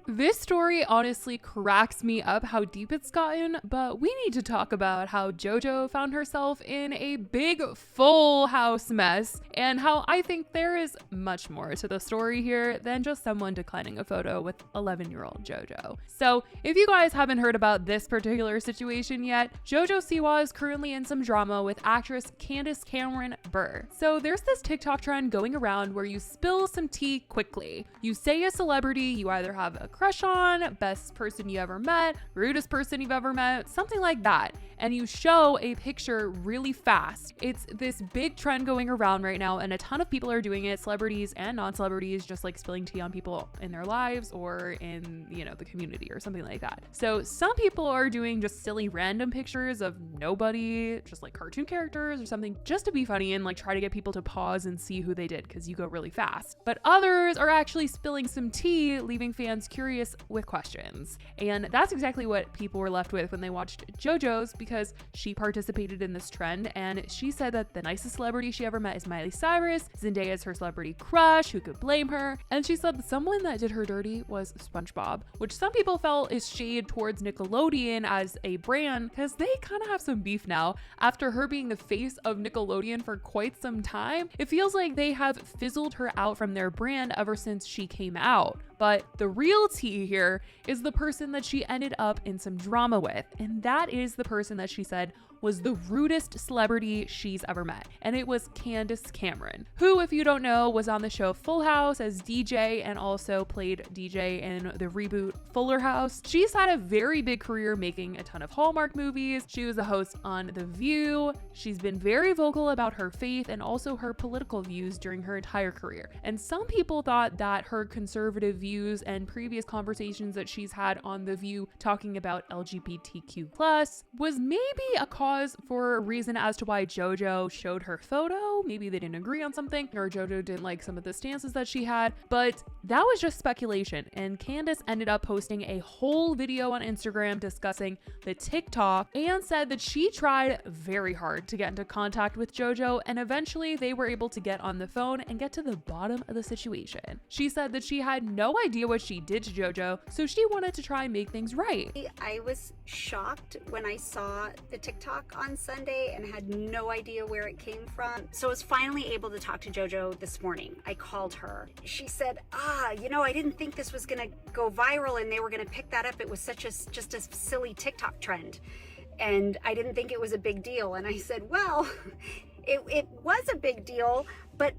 This story honestly cracks me up how deep it's gotten, but we need to talk about how JoJo found herself in a big full house mess and how I think there is much more to the story here than just someone declining a photo with 11-year-old JoJo. So if you guys haven't heard about this particular situation yet, JoJo SIWA is currently in some drama with actress Candace Cameron Bure. So there's this TikTok trend going around where you spill some tea quickly. You say a celebrity you either have a crush on, best person you ever met, rudest person you've ever met, something like that, and you show a picture really fast. It's this big trend going around right now, and a ton of people are doing it, celebrities and non-celebrities, just like spilling tea on people in their lives or in, the community or something like that. So some people are doing just silly random pictures of nobody, just like cartoon characters or something, just to be funny and like try to get people to pause and see who they did because you go really fast. But others are actually spilling some tea, leaving fans curious with questions. And that's exactly what people were left with when they watched JoJo's, because she participated in this trend and she said that the nicest celebrity she ever met is Miley Cyrus, Zendaya is her celebrity crush, who could blame her? And she said that someone that did her dirty was SpongeBob, which some people felt is shade towards Nickelodeon as a brand because they kind of have some beef now. After her being the face of Nickelodeon for quite some time, it feels like they have fizzled her out from their brand ever since she came out. But the real tea here is the person that she ended up in some drama with, and that is the person that she said was the rudest celebrity she's ever met. And it was Candace Cameron, who, if you don't know, was on the show Full House as DJ and also played DJ in the reboot Fuller House. She's had a very big career making a ton of Hallmark movies. She was a host on The View. She's been very vocal about her faith and also her political views during her entire career. And some people thought that her conservative views and previous conversations that she's had on The View talking about LGBTQ+ was maybe a cause for a reason as to why JoJo showed her photo. Maybe they didn't agree on something, or JoJo didn't like some of the stances that she had, but that was just speculation. And Candace ended up posting a whole video on Instagram discussing the TikTok and said that she tried very hard to get into contact with JoJo, and eventually they were able to get on the phone and get to the bottom of the situation. She said that she had no idea what she did to JoJo, so she wanted to try and make things right. I was shocked when I saw the TikTok on Sunday and had no idea where it came from. So I was finally able to talk to JoJo this morning. I called her. She said, I didn't think this was gonna go viral and they were gonna pick that up. It was just a silly TikTok trend. And I didn't think it was a big deal. And I said, well, it was a big deal, but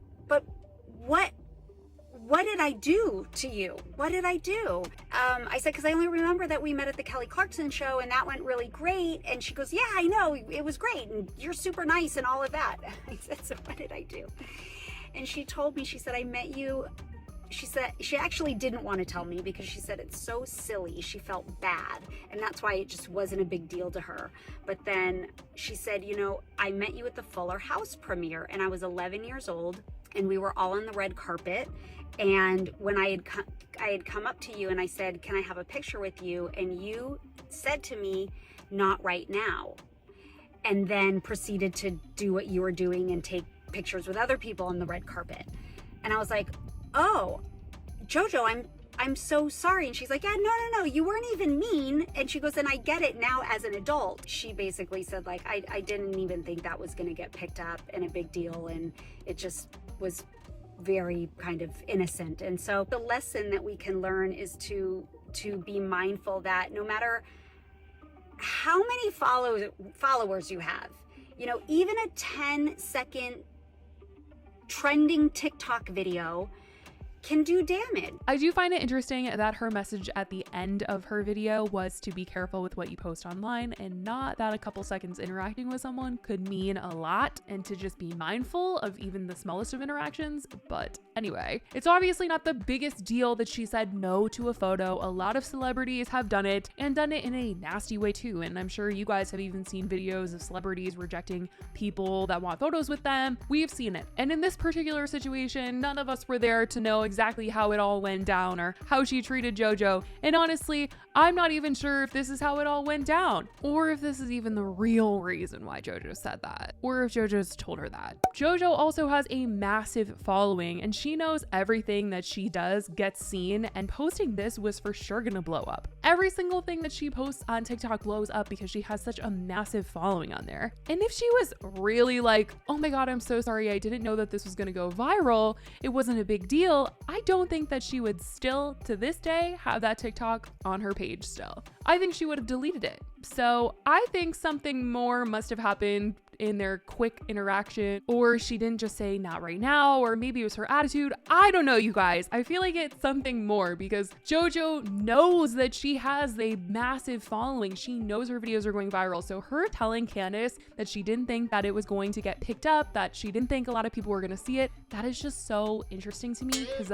what did I do to you? What did I do? I said, because I only remember that we met at the Kelly Clarkson show and that went really great. And she goes, yeah, I know, it was great. And you're super nice and all of that. I said, so what did I do? And she told me, she said, I met you. She said, she actually didn't want to tell me because she said it's so silly. She felt bad. And that's why it just wasn't a big deal to her. But then she said, I met you at the Fuller House premiere and I was 11 years old and we were all on the red carpet. And when I had come up to you and I said, can I have a picture with you? And you said to me, not right now. And then proceeded to do what you were doing and take pictures with other people on the red carpet. And I was like, oh, JoJo, I'm so sorry. And she's like, yeah, no, you weren't even mean. And she goes, and I get it now as an adult. She basically said, like, I didn't even think that was going to get picked up and a big deal. And it just was very kind of innocent. And so the lesson that we can learn is to be mindful that no matter how many followers you have, even a 10-second trending TikTok video can do damage. I do find it interesting that her message at the end of her video was to be careful with what you post online, and not that a couple seconds interacting with someone could mean a lot, and to just be mindful of even the smallest of interactions. But anyway, it's obviously not the biggest deal that she said no to a photo. A lot of celebrities have done it, and done it in a nasty way too. And I'm sure you guys have even seen videos of celebrities rejecting people that want photos with them. We've seen it. And in this particular situation, none of us were there to know exactly how it all went down or how she treated JoJo. And honestly, I'm not even sure if this is how it all went down, or if this is even the real reason why JoJo said that, or if JoJo's told her that. JoJo also has a massive following, and she knows everything that she does gets seen, and posting this was for sure gonna blow up. Every single thing that she posts on TikTok blows up because she has such a massive following on there. And if she was really like, oh my god, I'm so sorry, I didn't know that this was gonna go viral, it wasn't a big deal, I don't think that she would still, to this day, have that TikTok on her page still. I think she would have deleted it. So I think something more must have happened in their quick interaction, or she didn't just say not right now, or maybe it was her attitude. I don't know, you guys. I feel like it's something more because JoJo knows that she has a massive following. She knows her videos are going viral. So her telling Candace that she didn't think that it was going to get picked up, that she didn't think a lot of people were going to see it, that is just so interesting to me because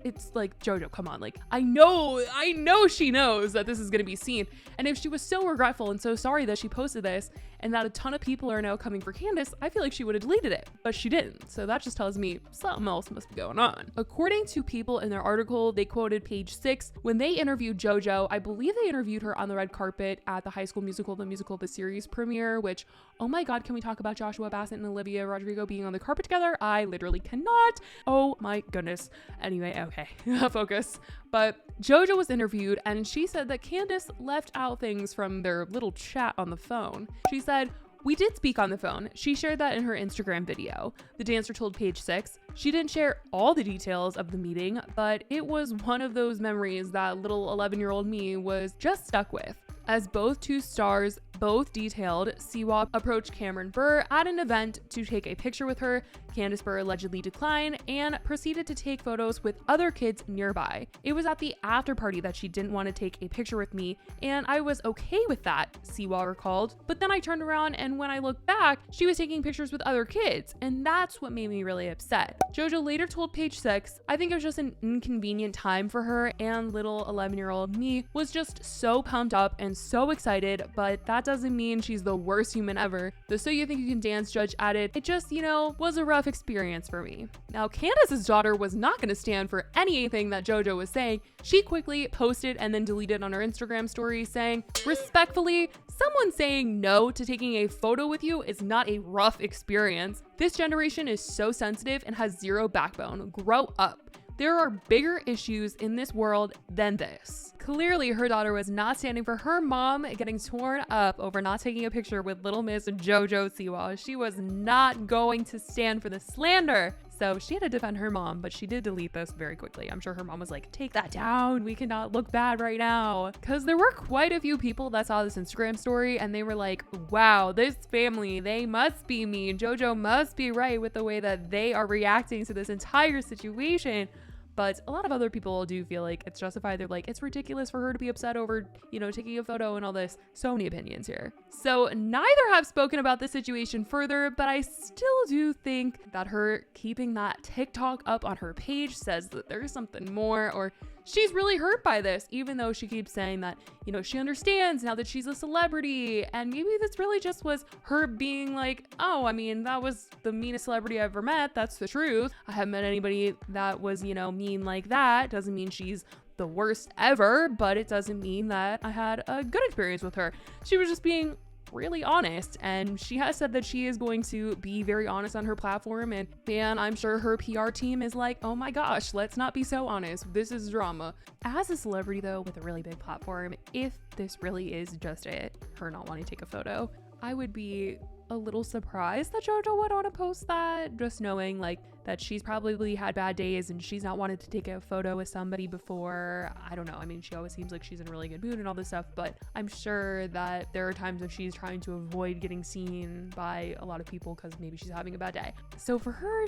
it's like, JoJo, come on. Like, I know she knows that this is going to be seen. And if she was so regretful and so sorry that she posted this and that a ton of people are now coming for Candace, I feel like she would have deleted it, but she didn't. So that just tells me something else must be going on. According to people in their article, they quoted Page Six when they interviewed JoJo. I believe they interviewed her on the red carpet at the High School Musical, the series premiere, which, oh my god, can we talk about Joshua Bassett and Olivia Rodrigo being on the carpet together? I literally cannot. Oh my goodness. Anyway, okay, focus. But JoJo was interviewed and she said that Candace left out things from their little chat on the phone. She said, "We did speak on the phone." She shared that in her Instagram video. The dancer told Page Six she didn't share all the details of the meeting, but it was one of those memories that little 11-year-old me was just stuck with. As both two stars both detailed, SIWA approached Cameron Burr at an event to take a picture with her. Candace Burr allegedly declined and proceeded to take photos with other kids nearby. "It was at the after party that she didn't want to take a picture with me, and I was okay with that," SIWA recalled. "But then I turned around and when I looked back, she was taking pictures with other kids, and that's what made me really upset." JoJo later told Page Six, "I think it was just an inconvenient time for her, and little 11-year-old me was just so pumped up and so excited, but that doesn't mean she's the worst human ever." The So You Think You Can Dance judge added, "It just, was a rough experience for me." Now, Candace's daughter was not going to stand for anything that JoJo was saying. She quickly posted and then deleted on her Instagram story saying, "Respectfully, someone saying no to taking a photo with you is not a rough experience. This generation is so sensitive and has zero backbone. Grow up. There are bigger issues in this world than this." Clearly, her daughter was not standing for her mom getting torn up over not taking a picture with little Miss JoJo Siwa. She was not going to stand for the slander. So she had to defend her mom, but she did delete this very quickly. I'm sure her mom was like, "Take that down. We cannot look bad right now." Because there were quite a few people that saw this Instagram story and they were like, wow, this family, they must be mean. JoJo must be right with the way that they are reacting to this entire situation. But a lot of other people do feel like it's justified. They're like, it's ridiculous for her to be upset over, taking a photo and all this. So many opinions here. So neither have spoken about this situation further, but I still do think that her keeping that TikTok up on her page says that there's something more, or she's really hurt by this, even though she keeps saying that, she understands now that she's a celebrity. And maybe this really just was her being like, oh, I mean, that was the meanest celebrity I've ever met. That's the truth. I haven't met anybody that was, mean like that. Doesn't mean she's the worst ever, but it doesn't mean that I had a good experience with her. She was just being really honest, and she has said that she is going to be very honest on her platform, and I'm sure her PR team is like, oh my gosh, let's not be so honest, this is drama. As a celebrity though, with a really big platform, if this really is just her not wanting to take a photo, I would be a little surprised that JoJo would want to post that, just knowing that she's probably had bad days and she's not wanted to take a photo with somebody before. I don't know. I mean, she always seems like she's in a really good mood and all this stuff, but I'm sure that there are times when she's trying to avoid getting seen by a lot of people because maybe she's having a bad day. So for her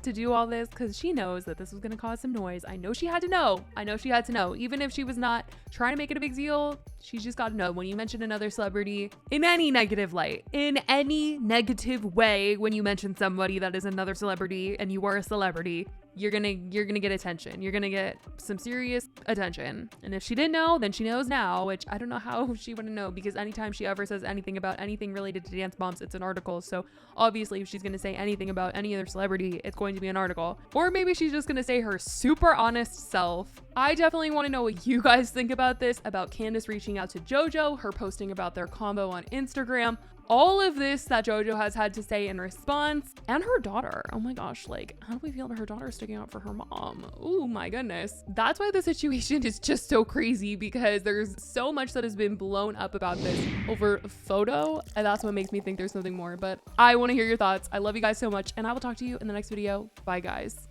to do all this, because she knows that this was going to cause some noise. I know she had to know. Even if she was not trying to make it a big deal, she's just got to know. When you mention another celebrity in any negative light, in any negative way, when you mention somebody that is another celebrity and you are a celebrity, you're gonna get attention. You're gonna get some serious attention. And if she didn't know, then she knows now, which I don't know how she wouldn't know, because anytime she ever says anything about anything related to Dance Moms, it's an article. So obviously if she's gonna say anything about any other celebrity, it's going to be an article. Or maybe she's just gonna say her super honest self. I definitely want to know what you guys think about this, about Candace reaching out to JoJo, her posting about their combo on Instagram, all of this that JoJo has had to say in response, and her daughter. Oh my gosh, like, how do we feel about her daughter sticking up for her mom? Oh my goodness. That's why the situation is just so crazy, because there's so much that has been blown up about this over a photo, and that's what makes me think there's something more. But I want to hear your thoughts. I love you guys so much, and I will talk to you in the next video. Bye, guys.